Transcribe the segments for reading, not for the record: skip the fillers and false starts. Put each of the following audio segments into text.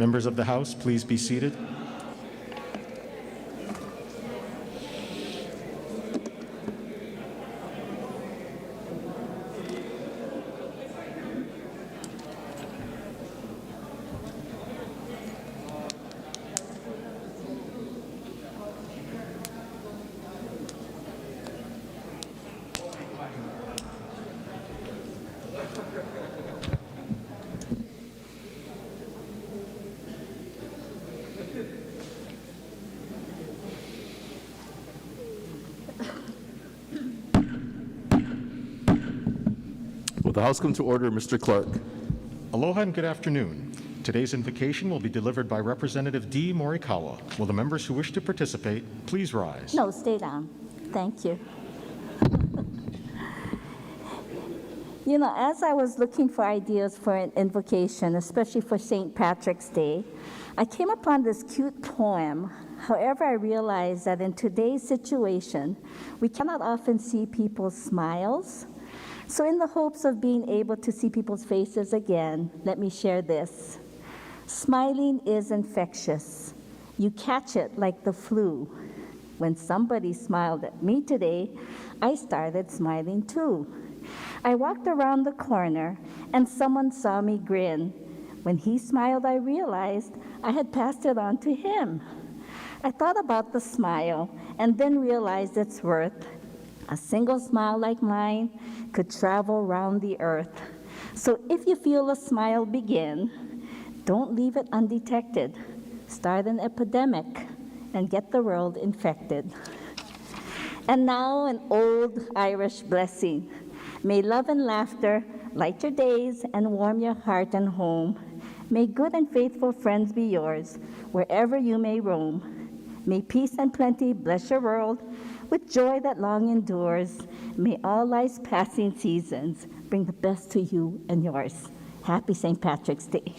Members of the House, please be seated. Will the House come to order, Mr. Clark? Aloha and good afternoon. Today's invocation will be delivered by Representative D. Morikawa. Will the members who wish to participate please rise? No, stay down. Thank you. You know, as I was looking for ideas for an invocation, especially for St. Patrick's Day, I came upon this cute poem. However, I realized that in today's situation, we cannot often see people's smiles. So in the hopes of being able to see people's faces again, let me share this. Smiling is infectious. You catch it like the flu. When somebody smiled at me today, I started smiling too. I walked around the corner and someone saw me grin. When he smiled, I realized I had passed it on to him. I thought about the smile and then realized its worth. A single smile like mine could travel around the earth. So if you feel a smile begin, don't leave it undetected. Start an epidemic and get the world infected. And now an old Irish blessing. May love and laughter light your days and warm your heart and home. May good and faithful friends be yours wherever you may roam. May peace and plenty bless your world with joy that long endures. May all life's passing seasons bring the best to you and yours. Happy St. Patrick's Day.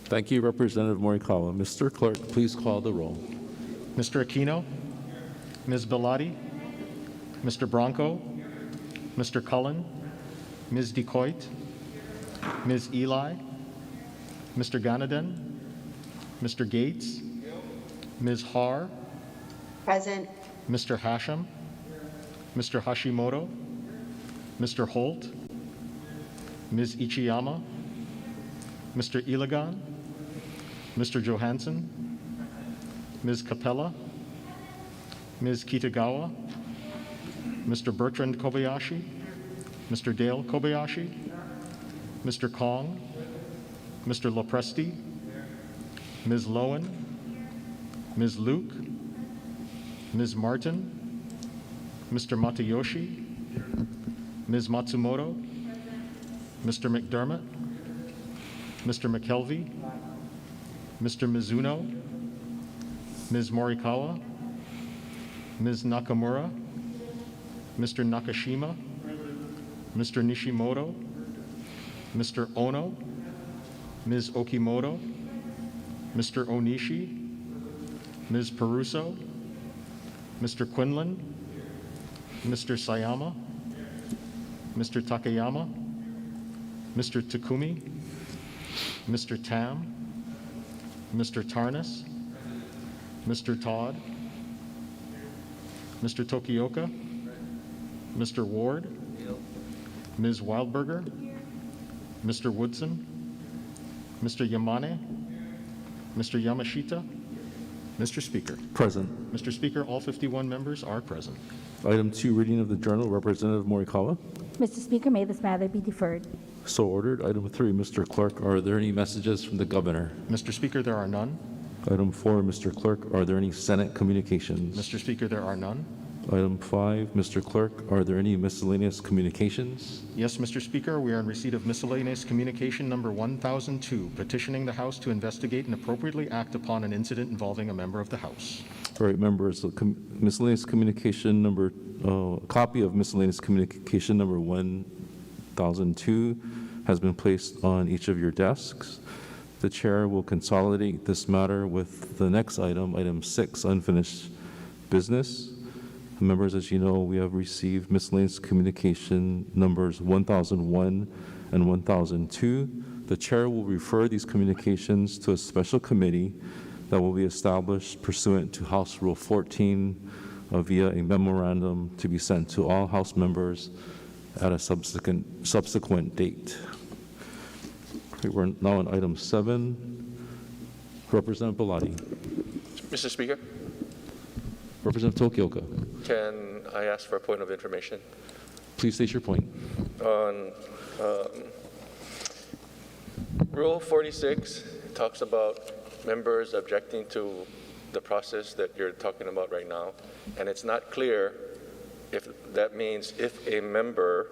Thank you, Representative Morikawa. Mr. Clerk, please call the roll. Mr. Aquino, Ms. Bellotti, Mr. Bronco, Mr. Cullen, Ms. DeCoit, Ms. Eli, Mr. Ganaden, Mr. Gates, Ms. Har, Present. Mr. Hashem, Mr. Hashimoto, Mr. Holt, Ms. Ichiyama, Mr. Iligan, Mr. Johansson, Ms. Capella, Ms. Kitagawa, Mr. Bertrand Kobayashi, Mr. Dale Kobayashi, Mr. Kong, Mr. Lopresti, Ms. Lowen, Ms. Luke, Ms. Martin, Mr. Matayoshi, Ms. Matsumoto, Mr. McDermott, Mr. McKelvey, Mr. Mizuno, Ms. Morikawa, Ms. Nakamura, Mr. Nakashima, Mr. Nishimoto, Mr. Ono, Ms. Okimoto, Mr. Onishi, Ms. Peruso, Mr. Quinlan, Mr. Sayama, Mr. Takayama, Mr. Takumi, Mr. Tam, Mr. Tarnas, Mr. Todd, Mr. Tokioka, Mr. Ward, Ms. Wildberger, Mr. Woodson, Mr. Yamane, Mr. Yamashita, Mr. Speaker. Present. Mr. Speaker, all 51 members are present. Item 2, reading of the journal, Representative Morikawa. Mr. Speaker, may this matter be deferred. So ordered. Item 3, Mr. Clerk, are there any messages from the governor? Mr. Speaker, there are none. Item 4, Mr. Clerk, are there any Senate communications? Mr. Speaker, there are none. Item 5, Mr. Clerk, are there any miscellaneous communications? Yes, Mr. Speaker, we are in receipt of miscellaneous communication number 1002, petitioning the House to investigate and appropriately act upon an incident involving a member of the House. All right, members, miscellaneous communication number, copy of miscellaneous communication number 1002 has been placed on each of your desks. The chair will consolidate this matter with the next item, item 6, unfinished business. Members, as you know, we have received miscellaneous communication numbers 1001 and 1002. The chair will refer these communications to a special committee that will be established pursuant to House Rule 14 via a memorandum to be sent to all House members at a subsequent date. Okay, we're now on item 7. Representative Bellotti. Mr. Speaker, Representative Tokioka, can I ask for a point of information? please state your point. On Rule 46 talks about members objecting to the process that you're talking about right now, and it's not clear if that means if a member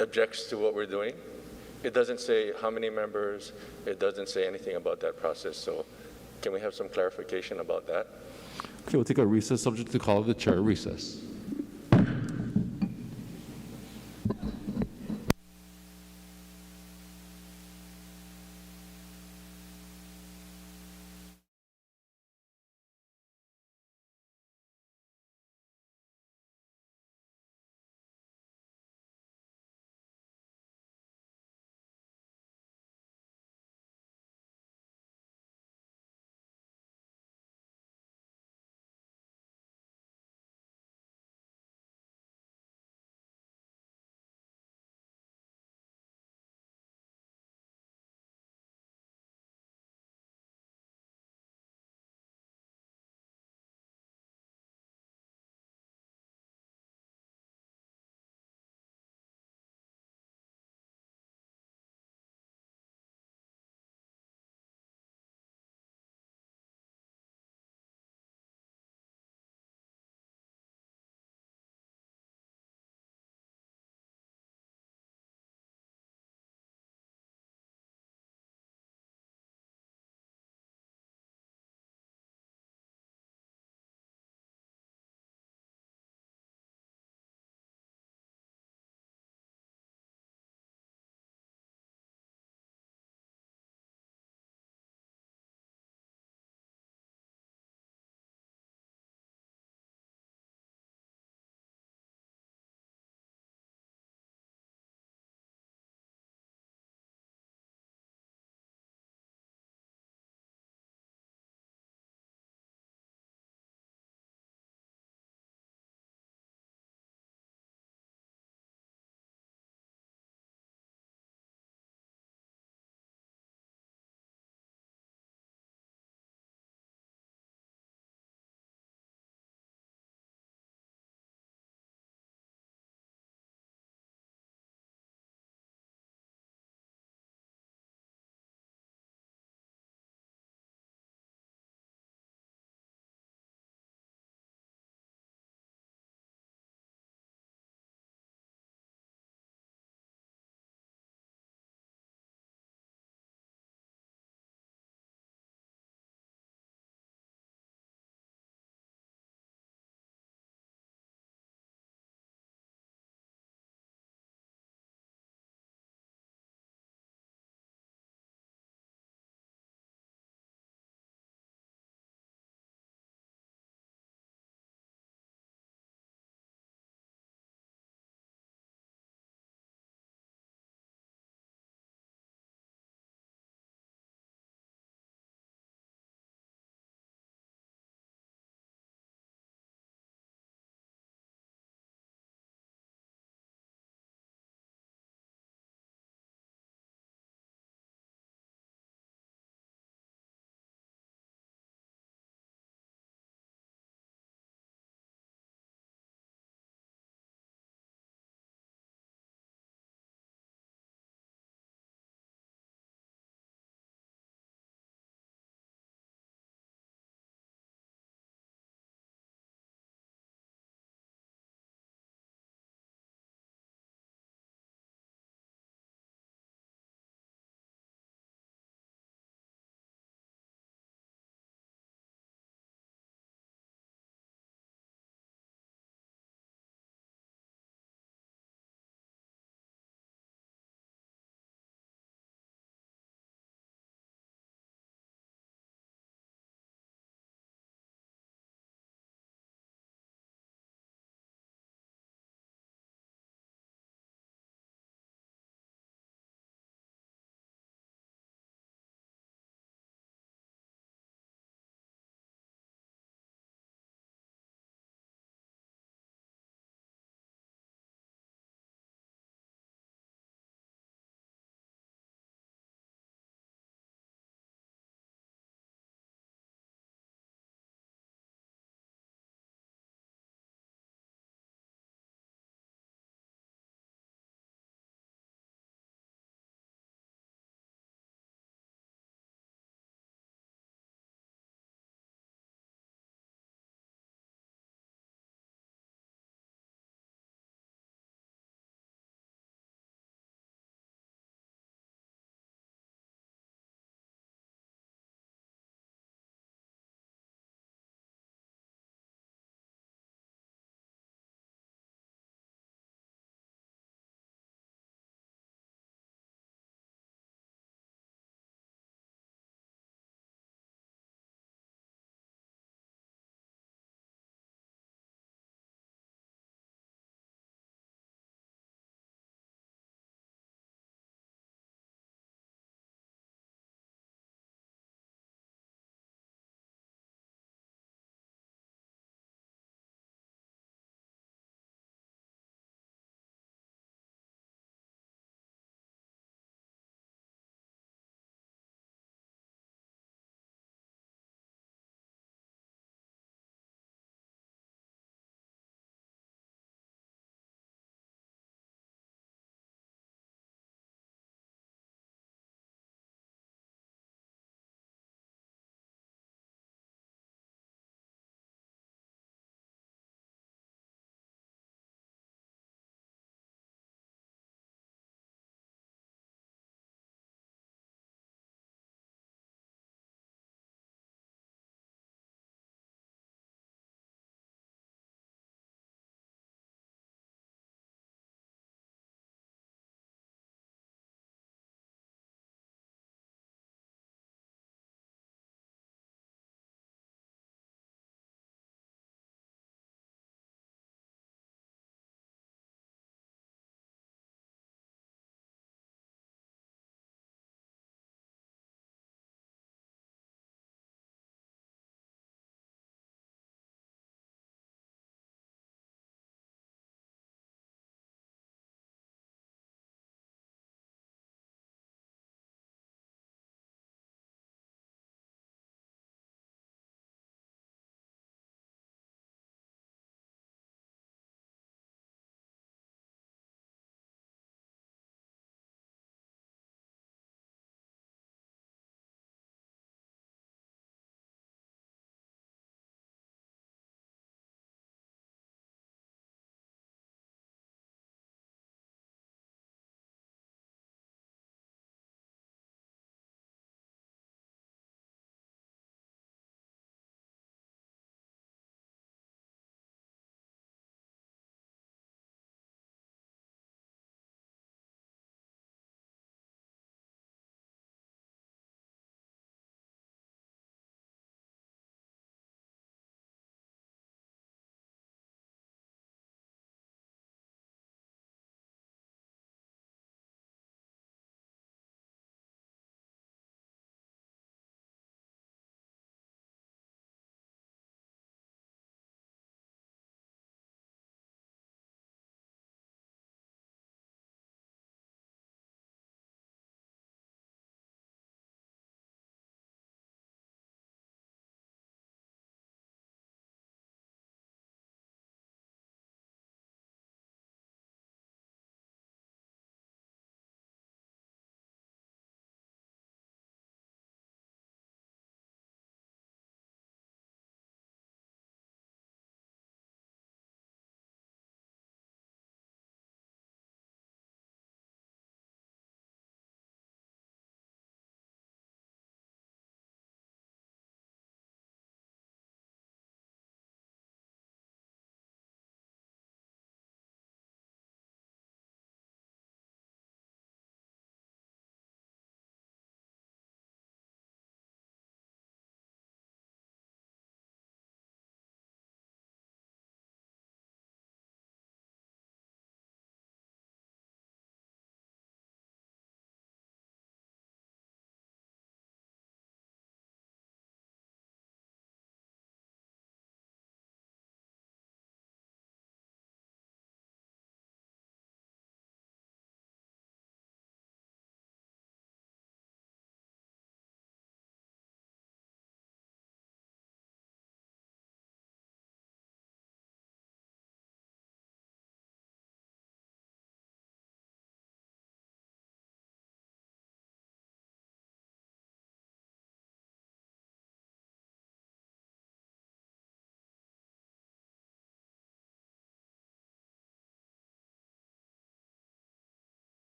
objects to what we're doing. It doesn't say how many members, it doesn't say anything about that process, so can we have some clarification about that? Okay, we'll take a recess subject to call of the chair. Recess.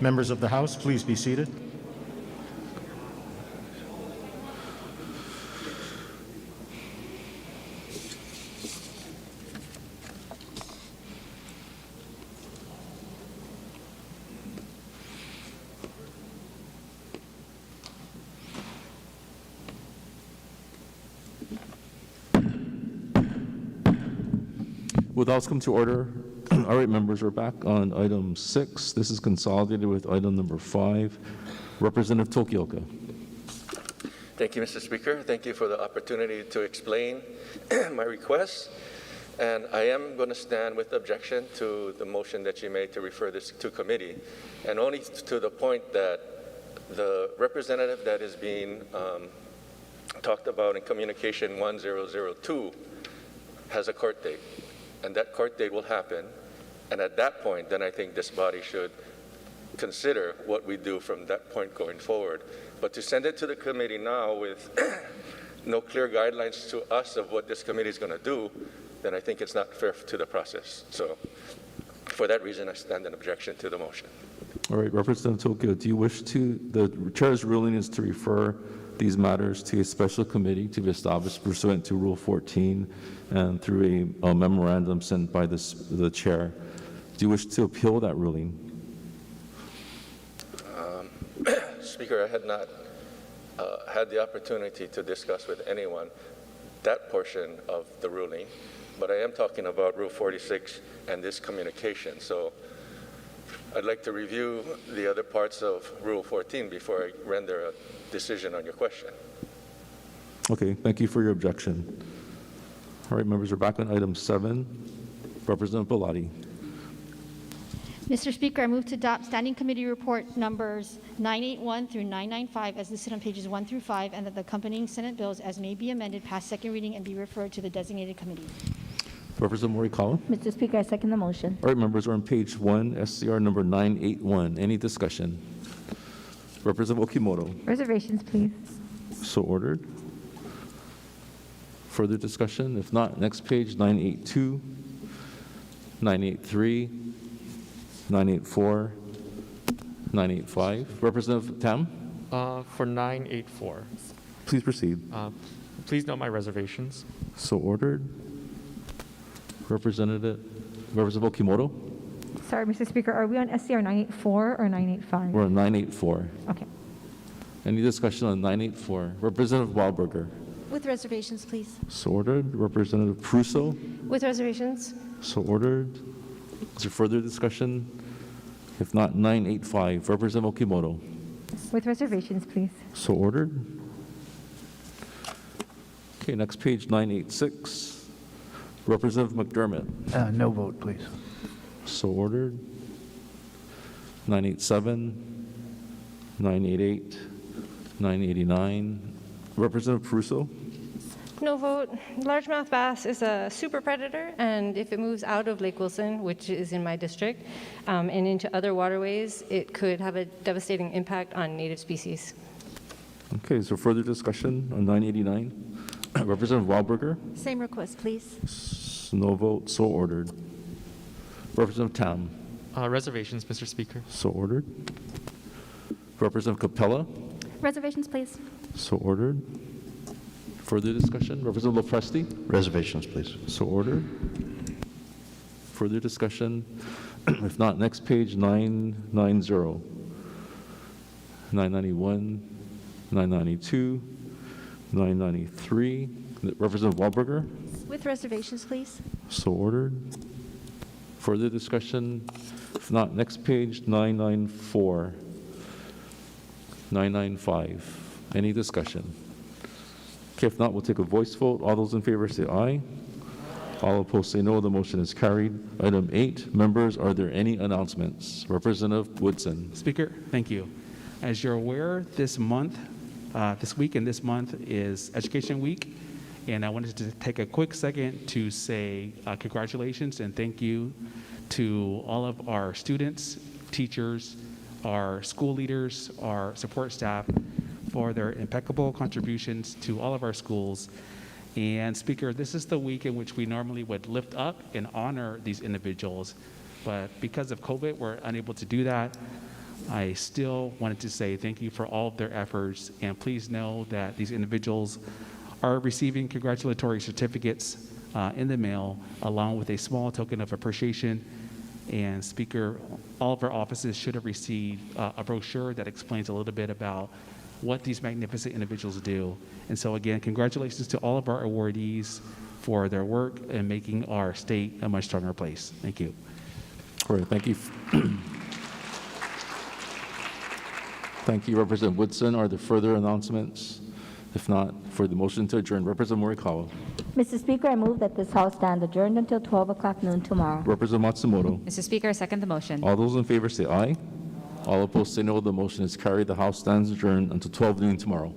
Members of the House, please be seated. Will the House come to order? All right, members, we're back on item 6. This is consolidated with item number 5. Representative Tokioka. Thank you, Mr. Speaker. Thank you for the opportunity to explain my request. And I am going to stand with objection to the motion that you made to refer this to committee, and only to the point that the representative that is being talked about in communication 1002 has a court date, and that court date will happen. And at that point, then I think this body should consider what we do from that point going forward. But to send it to the committee now with no clear guidelines to us of what this committee is going to do, then I think it's not fair to the process. So for that reason, I stand in objection to the motion. All right, Representative Tokyo, do you wish to, the chair's ruling is to refer these matters to a special committee to be established pursuant to Rule 14 and through a memorandum sent by the chair. Do you wish to appeal that ruling? Speaker, I had not had the opportunity to discuss with anyone that portion of the ruling, but I am talking about Rule 46 and this communication. So I'd like to review the other parts of Rule 14 before I render a decision on your question. Okay, thank you for your objection. All right, members, we're back on item 7. Representative Bellotti. Mr. Speaker, I move to adopt Standing Committee Report numbers 981 through 995 as listed on pages 1 through 5, and that the accompanying Senate bills as may be amended pass second reading and be referred to the designated committee. Representative Morikawa. Mr. Speaker, I second the motion. All right, members, we're on page 1, SCR number 981. Any discussion? Representative Okimoto. Reservations, please. So ordered. Further discussion? If not, next page, 982, 983, 984, 985. Representative Tam, For 984, please proceed. please note my reservations. So ordered. Representative Okimoto, Sorry, Mr. Speaker, are we on SCR 984 or 985? we're on 984. Okay. Any discussion on 984? Representative Wahlberger, With reservations, please. so ordered. Representative Pruso, With reservations. so ordered. Is there further discussion? If not, 985. Representative Okimoto, With reservations, please. so ordered. Okay, next page, 986. Representative McDermott, No vote, please. so ordered. 987, 988, 989. Representative Pruso, No vote. Largemouth bass is a super predator, and if it moves out of Lake Wilson, which is in my district, and into other waterways, it could have a devastating impact on native species. okay, is there further discussion on 989? Representative Wahlberger, Same request, please. no vote, so ordered. Representative Tam, Reservations, Mr. Speaker. so ordered. Representative Capella, Reservations, please. so ordered. Further discussion? Representative Lopresti, Reservations, please. so ordered. Further discussion? If not, next page, 990, 991, 992, 993. Representative Wahlberger, With reservations, please. so ordered. Further discussion? If not, next page, 994, 995. Any discussion? Okay, if not, we'll take a voice vote. All those in favor say aye. All opposed say no. The motion is carried. Item 8, members, are there any announcements? Representative Woodson. Speaker, thank you. As you're aware, this month, this week and this month is Education Week, and I wanted to take a quick second to say congratulations and thank you to all of our students, teachers, our school leaders, our support staff for their impeccable contributions to all of our schools. And Speaker, this is the week in which we normally would lift up and honor these individuals, but because of COVID, we're unable to do that. I still wanted to say thank you for all of their efforts, and please know that these individuals are receiving congratulatory certificates in the mail, along with a small token of appreciation. And Speaker, all of our offices should have received a brochure that explains a little bit about what these magnificent individuals do. And so again, congratulations to all of our awardees for their work in making our state a much stronger place. Thank you. All right, thank you. Thank you, Representative Woodson. Are there further announcements? If not, for the motion to adjourn, Representative Morikawa. Mr. Speaker, I move that this House stand adjourned until 12 o'clock noon tomorrow. Representative Matsumoto. Mr. Speaker, I second the motion. All those in favor say aye. All opposed say no. The motion is carried. The House stands adjourned until 12 noon tomorrow.